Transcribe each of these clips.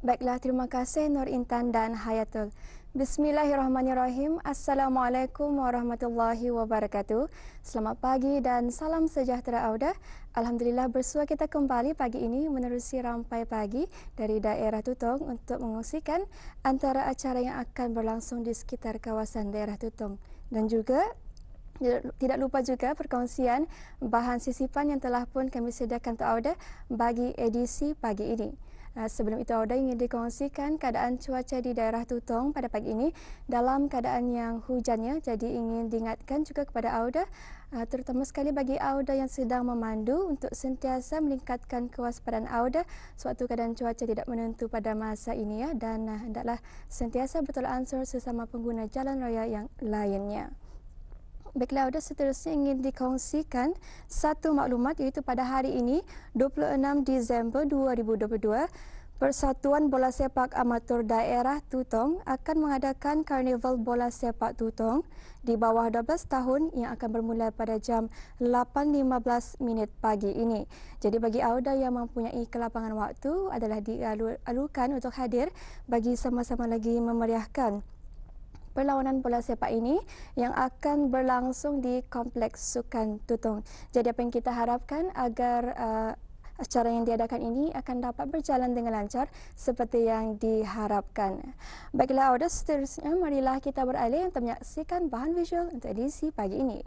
Baiklah, terima kasih Nur Intan dan Hayatul. Bismillahirrahmanirrahim. Assalamualaikum warahmatullahi wabarakatuh. Selamat pagi dan salam sejahtera Auda. Alhamdulillah bersua kita kembali pagi ini menerusi rampai pagi dari daerah Tutong untuk mengungsikan antara acara yang akan berlangsung di sekitar kawasan daerah Tutong. Dan juga tidak lupa juga perkongsian bahan sisipan yang telah pun kami sediakan untuk Auda bagi edisi pagi ini. Sebelum itu, Auda ingin dikongsikan keadaan cuaca di daerah Tutong pada pagi ini dalam keadaan yang hujannya. Jadi ingin diingatkan juga kepada Auda, terutama sekali bagi Auda yang sedang memandu untuk sentiasa meningkatkan kewaspadaan Auda sewaktu keadaan cuaca tidak menentu pada masa ini ya, dan hendaklah sentiasa betul ansur sesama pengguna jalan raya yang lainnya. Baiklah, Auda, seterusnya ingin dikongsikan satu maklumat iaitu pada hari ini 26 Disember 2022 Persatuan Bola Sepak Amatur Daerah Tutong akan mengadakan Karnival Bola Sepak Tutong di bawah 12 tahun yang akan bermula pada jam 8.15 minit pagi ini. Jadi bagi Auda yang mempunyai kelapangan waktu adalah dialurkan untuk hadir bagi sama-sama lagi memeriahkan perlawanan bola sepak ini yang akan berlangsung di Kompleks Sukan Tutong. Jadi apa yang kita harapkan agar acara yang diadakan ini akan dapat berjalan dengan lancar seperti yang diharapkan. Baiklah, Auda, seterusnya marilah kita beralih untuk menyaksikan bahan visual untuk edisi pagi ini.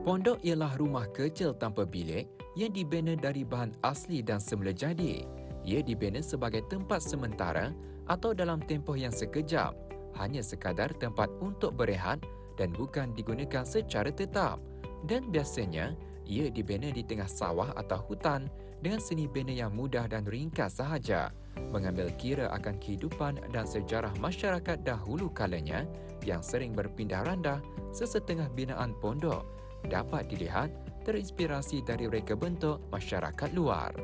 Pondok ialah rumah kecil tanpa bilik yang dibina dari bahan asli dan semula jadi. Ia dibina sebagai tempat sementara atau dalam tempoh yang sekejap, hanya sekadar tempat untuk berehat dan bukan digunakan secara tetap. Dan biasanya, ia dibina di tengah sawah atau hutan dengan seni bina yang mudah dan ringkas sahaja, mengambil kira akan kehidupan dan sejarah masyarakat dahulu kalanya yang sering berpindah randah. Sesetengah binaan pondok dapat dilihat terinspirasi dari reka bentuk masyarakat luar.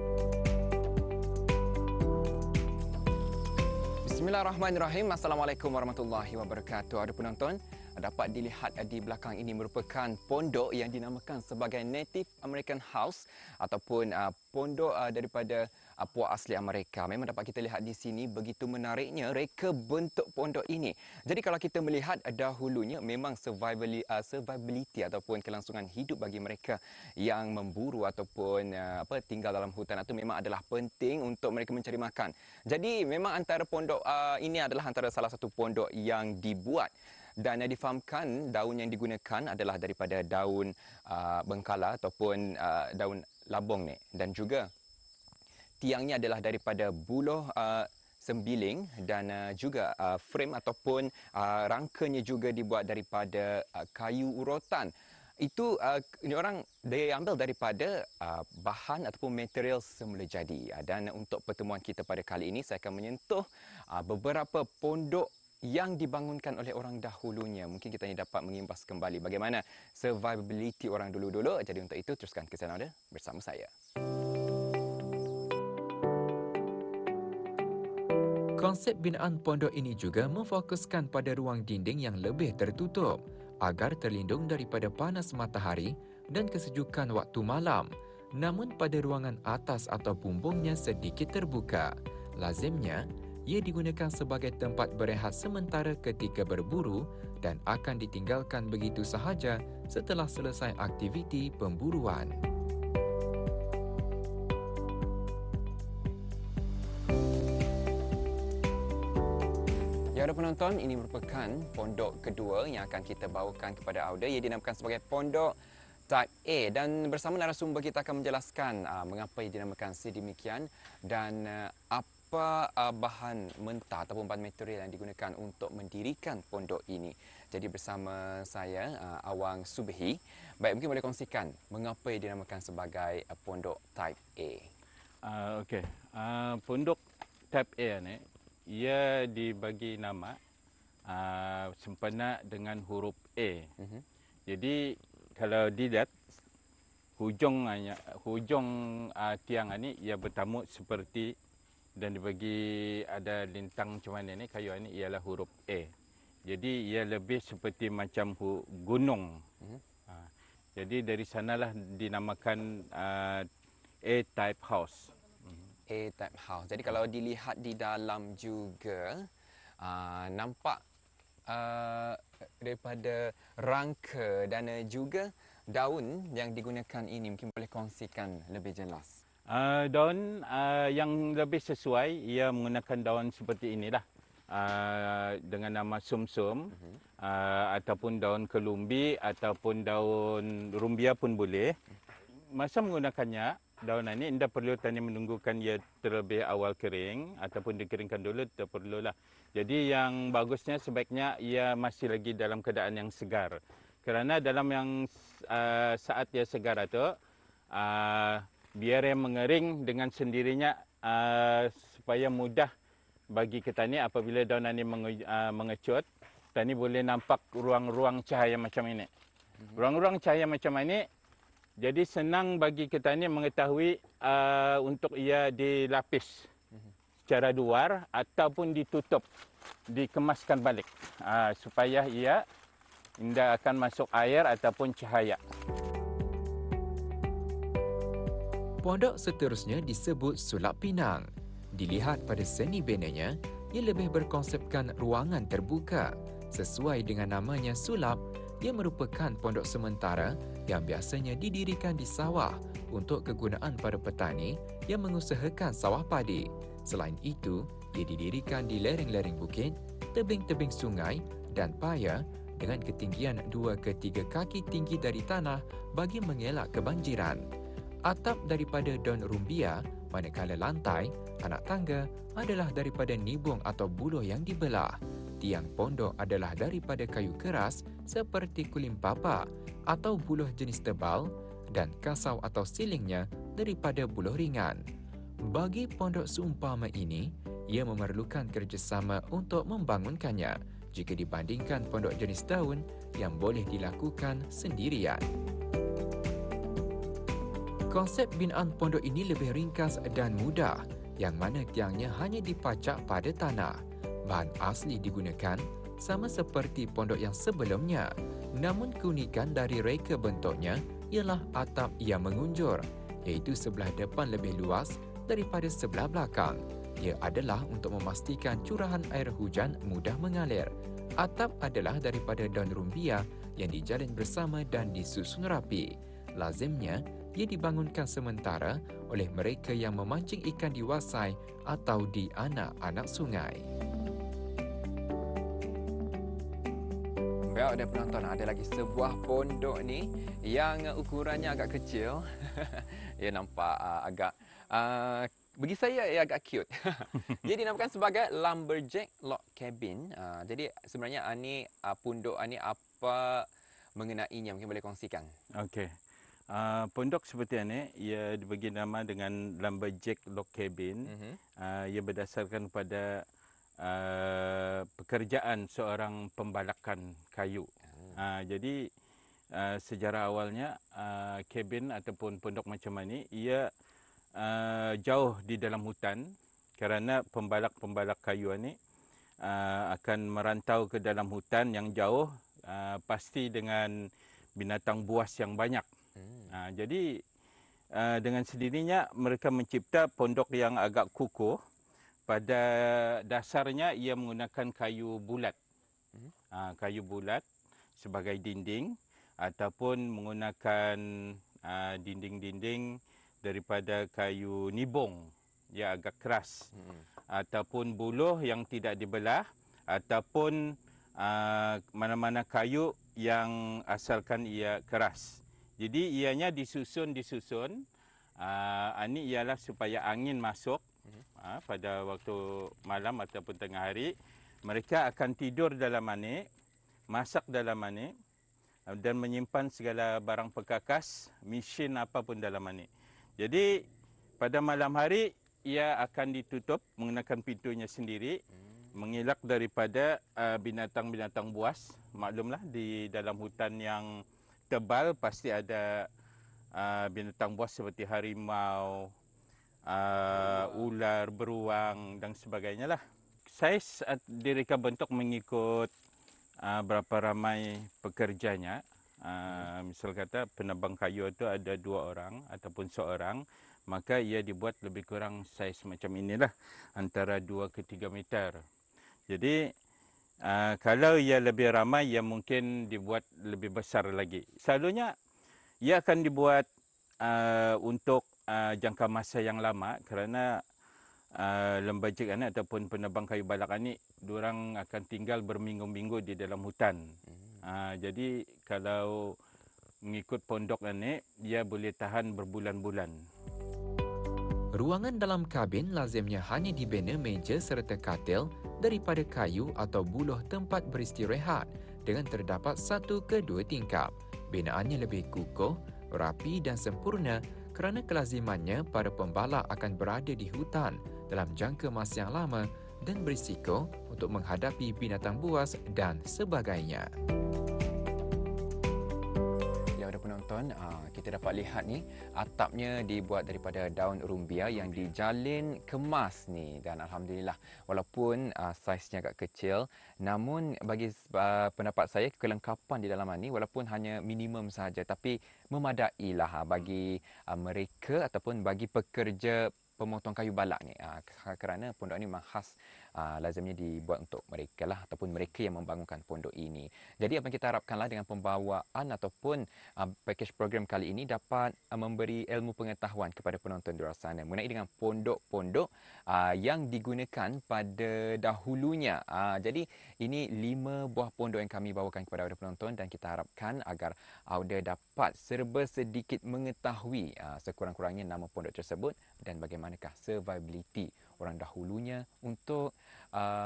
Bismillahirrahmanirrahim. Assalamualaikum warahmatullahi wabarakatuh. Ada penonton, dapat dilihat di belakang ini merupakan pondok yang dinamakan sebagai Native American House ataupun pondok daripada puak asli Amerika. Memang dapat kita lihat di sini begitu menariknya reka bentuk pondok ini. Jadi kalau kita melihat dahulunya memang survivability ataupun kelangsungan hidup bagi mereka yang memburu ataupun tinggal dalam hutan itu memang adalah penting untuk mereka mencari makan. Jadi memang antara pondok ini adalah antara salah satu pondok yang dibuat dan difahamkan daun yang digunakan adalah daripada daun bengkala ataupun daun labong ni, dan juga tiangnya adalah daripada buluh sembiling dan juga frame ataupun rangkanya juga dibuat daripada kayu urutan. Itu orang dia ambil daripada bahan ataupun material semula jadi. Dan untuk pertemuan kita pada kali ini saya akan menyentuh beberapa pondok yang dibangunkan oleh orang dahulunya. Mungkin kita ini dapat mengimbas kembali bagaimana survivability orang dulu-dulu. Jadi untuk itu teruskan ke sana bersama saya. Konsep binaan pondok ini juga memfokuskan pada ruang dinding yang lebih tertutup agar terlindung daripada panas matahari dan kesejukan waktu malam. Namun pada ruangan atas atau bumbungnya sedikit terbuka. Lazimnya, ia digunakan sebagai tempat berehat sementara ketika berburu dan akan ditinggalkan begitu sahaja setelah selesai aktiviti pemburuan. Ya, ada penonton, ini merupakan pondok kedua yang akan kita bawakan kepada Auda. Ia dinamakan sebagai pondok Type A, dan bersama narasumber kita akan menjelaskan mengapa ia dinamakan sedemikian dan apa bahan mentah ataupun bahan material yang digunakan untuk mendirikan pondok ini. Jadi bersama saya Awang Subhi. Baik, mungkin boleh kongsikan mengapa ia dinamakan sebagai pondok Type A. Okey. Pondok Type A ni ia dibagi nama sempena dengan huruf A. Jadi kalau dilihat hujung tiang ini ia bertamuk seperti dan dibagi ada lintang macam mana ni, kayu ini ialah huruf A. Jadi ia lebih seperti macam gunung. Jadi dari sanalah dinamakan A-type house. A-type house. Jadi kalau dilihat di dalam juga, nampak daripada rangka dan juga daun yang digunakan ini, mungkin boleh kongsikan lebih jelas. Daun yang lebih sesuai, ia menggunakan daun seperti inilah. Dengan nama sumsum, ataupun daun kelumbi, ataupun daun rumbia pun boleh. Masa menggunakannya, daun ini anda perlu tanya menunggukan ia terlebih awal kering, ataupun dikeringkan dulu, tak perlulah. Jadi yang bagusnya sebaiknya ia masih lagi dalam keadaan yang segar. Kerana dalam yang saat ia segar itu, biar ia mengering dengan sendirinya supaya mudah bagi petani apabila daun ini mengecut, petani boleh nampak ruang-ruang cahaya macam ini. Ruang-ruang cahaya macam ini, jadi senang bagi petani mengetahui untuk ia dilapis secara luar ataupun ditutup, dikemaskan balik supaya ia tidak akan masuk air ataupun cahaya. Pondok seterusnya disebut sulap pinang. Dilihat pada seni benanya, ia lebih berkonsepkan ruangan terbuka. Sesuai dengan namanya sulap, ia merupakan pondok sementara yang biasanya didirikan di sawah untuk kegunaan para petani yang mengusahakan sawah padi. Selain itu, ia didirikan di lereng-lereng bukit, tebing-tebing sungai dan paya dengan ketinggian 2 ke 3 kaki tinggi dari tanah bagi mengelak kebanjiran. Atap daripada daun rumbia, manakala lantai, anak tangga adalah daripada nibung atau buluh yang dibelah. Tiang pondok adalah daripada kayu keras seperti kulim papa atau buluh jenis tebal dan kasau atau silingnya daripada buluh ringan. Bagi pondok seumpama ini, ia memerlukan kerjasama untuk membangunkannya jika dibandingkan pondok jenis daun yang boleh dilakukan sendirian. Konsep binaan pondok ini lebih ringkas dan mudah, yang mana tiangnya hanya dipacak pada tanah. Bahan asli digunakan sama seperti pondok yang sebelumnya, namun keunikan dari reka bentuknya ialah atap yang mengunjur, iaitu sebelah depan lebih luas daripada sebelah belakang. Ia adalah untuk memastikan curahan air hujan mudah mengalir. Atap adalah daripada daun rumbia yang dijalin bersama dan disusun rapi. Lazimnya, ia dibangunkan sementara oleh mereka yang memancing ikan di wasai atau di anak-anak sungai. Baik, ada penonton, ada lagi sebuah pondok ni yang ukurannya agak kecil. Ia nampak agak bagi saya ia agak cute. Ia dinamakan sebagai lumberjack log cabin. Jadi sebenarnya ini pondok ini apa mengenainya, mungkin boleh kongsikan. Okey. Pondok seperti ini, ia dibagi nama dengan lumberjack log cabin. Ia berdasarkan pada pekerjaan seorang pembalakan kayu. Jadi sejarah awalnya cabin ataupun pondok macam ini, ia jauh di dalam hutan kerana pembalak-pembalak kayu ini akan merantau ke dalam hutan yang jauh, pasti dengan binatang buas yang banyak. Jadi dengan sendirinya mereka mencipta pondok yang agak kukuh. Pada dasarnya ia menggunakan kayu bulat. Kayu bulat sebagai dinding ataupun menggunakan dinding-dinding daripada kayu nibung yang agak keras. Ataupun buluh yang tidak dibelah ataupun mana-mana kayu yang asalkan ia keras. Jadi ianya disusun. Ini ialah supaya angin masuk pada waktu malam ataupun tengah hari. Mereka akan tidur dalam ini, masak dalam ini dan menyimpan segala barang perkakas, mesin apapun dalam ini. Jadi pada malam hari ia akan ditutup menggunakan pintunya sendiri, mengelak daripada binatang-binatang buas. Maklumlah di dalam hutan yang tebal pasti ada binatang buas seperti harimau, ular, beruang dan sebagainya lah. Saiz direka bentuk mengikut berapa ramai pekerjanya. Misal kata penebang kayu itu ada 2 orang ataupun seorang, maka ia dibuat lebih kurang saiz macam inilah, antara 2 ke 3 meter. Jadi kalau ia lebih ramai, ia mungkin dibuat lebih besar lagi. Selalunya ia akan dibuat untuk jangka masa yang lama, kerana lembajikan ataupun penebang kayu balak ini, diorang akan tinggal berminggu-minggu di dalam hutan. Jadi kalau mengikut pondok ini, dia boleh tahan berbulan-bulan. Ruangan dalam kabin lazimnya hanya dibina meja serta katil daripada kayu atau buluh tempat beristirahat dengan terdapat 1 ke 2 tingkap. Binaannya lebih kukuh, rapi dan sempurna kerana kelazimannya para pembalak akan berada di hutan dalam jangka masa yang lama dan berisiko untuk menghadapi binatang buas dan sebagainya. Ya, ada penonton, kita dapat lihat ni atapnya dibuat daripada daun rumbia yang dijalin kemas ni, dan alhamdulillah walaupun saiznya agak kecil, namun bagi pendapat saya kelengkapan di dalam ni walaupun hanya minimum sahaja tapi memadailah bagi mereka ataupun bagi pekerja pemotong kayu balak ni, kerana pondok ni memang khas, lazimnya dibuat untuk mereka lah ataupun mereka yang membangunkan pondok ini. Jadi apa yang kita harapkanlah dengan pembawaan ataupun package program kali ini dapat memberi ilmu pengetahuan kepada penonton di luar sana mengenai dengan pondok-pondok yang digunakan pada dahulunya. Jadi ini 5 buah pondok yang kami bawakan kepada anda penonton, dan kita harapkan agar anda dapat serba sedikit mengetahui sekurang-kurangnya nama pondok tersebut dan bagaimanakah survivability orang dahulunya untuk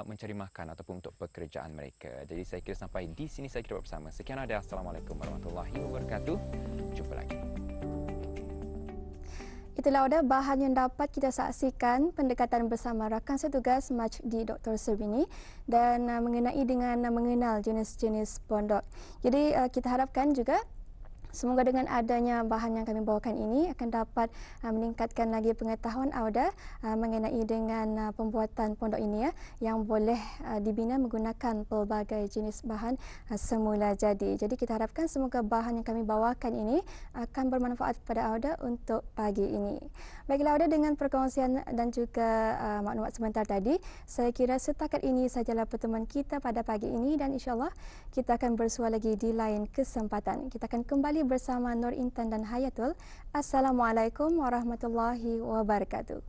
mencari makan ataupun untuk pekerjaan mereka. Jadi saya kira sampai di sini saya kira bersama. Sekian ada. Assalamualaikum warahmatullahi wabarakatuh. Jumpa lagi. Itulah ada bahan yang dapat kita saksikan pendekatan bersama rakan setugas Majdi Dr. Serbini dan mengenai dengan mengenal jenis-jenis pondok. Jadi kita harapkan juga semoga dengan adanya bahan yang kami bawakan ini akan dapat meningkatkan lagi pengetahuan anda mengenai dengan pembuatan pondok ini yang boleh dibina menggunakan pelbagai jenis bahan semula jadi. Jadi kita harapkan semoga bahan yang kami bawakan ini akan bermanfaat kepada anda untuk pagi ini. Baiklah anda, dengan perkongsian dan juga maklumat sebentar tadi, saya kira setakat ini sajalah pertemuan kita pada pagi ini, dan insyaAllah kita akan bersua lagi di lain kesempatan. Kita akan kembali bersama Nur Intan dan Hayatul. Assalamualaikum warahmatullahi wabarakatuh.